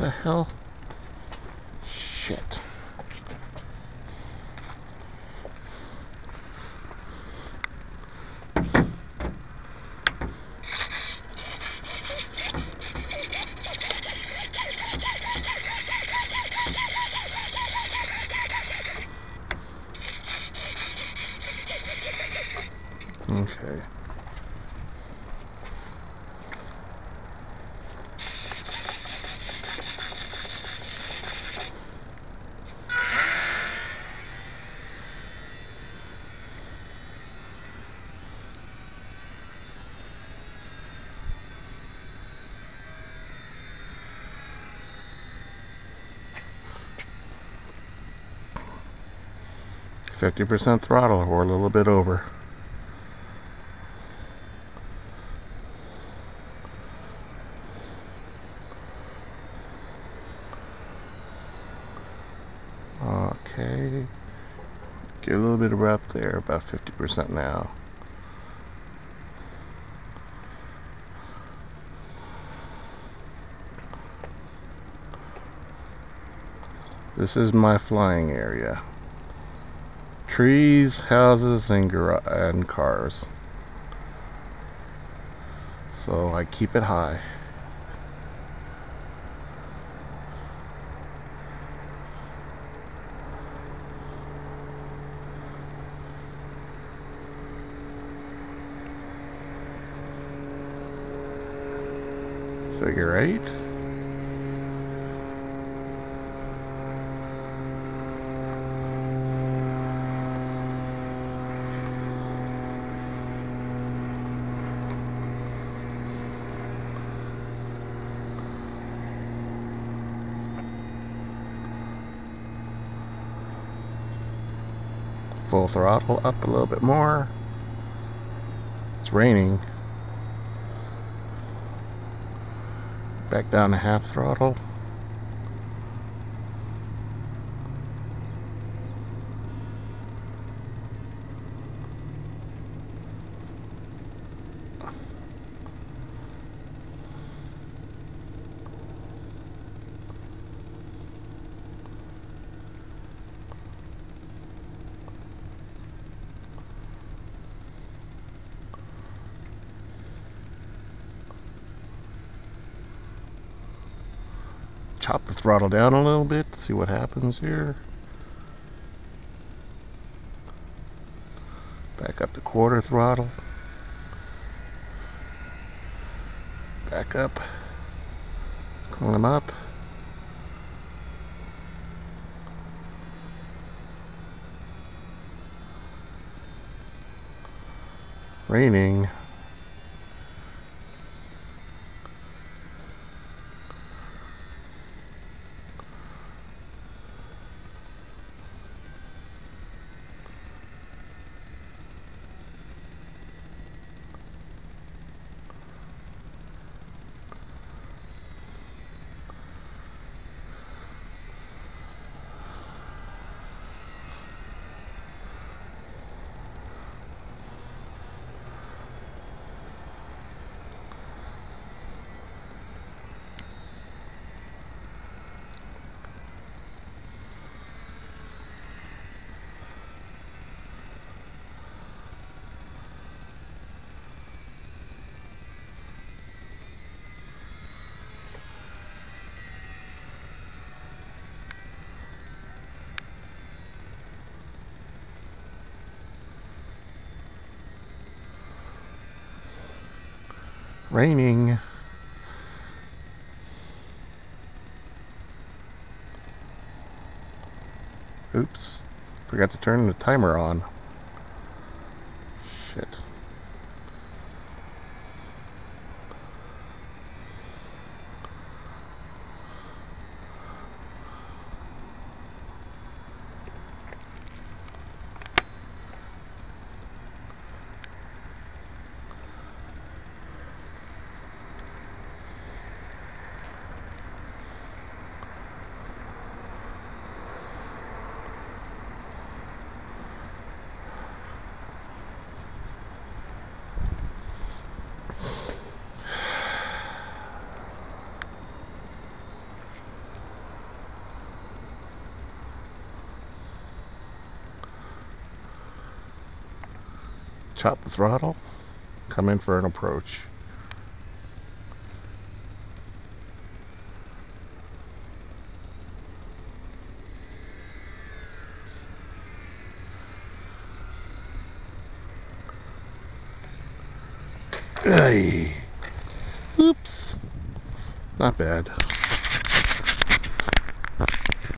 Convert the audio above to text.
the hell? Shit. Okay. %50 throttle, or a little bit over. Okay. Get a little bit of breath there, about 50% now. This is my flying area. Trees, houses, and cars. So I keep it high. Figure 8. Full throttle, up a little bit more. It's raining. Back down to half throttle. Chop the throttle down a little bit, see what happens here. Back up to quarter throttle. Back up. Climb up. Raining. Raining. Oops. Forgot to turn the timer on. Shit. chop the throttle, come in for an approach. Ay. Oops. Not bad.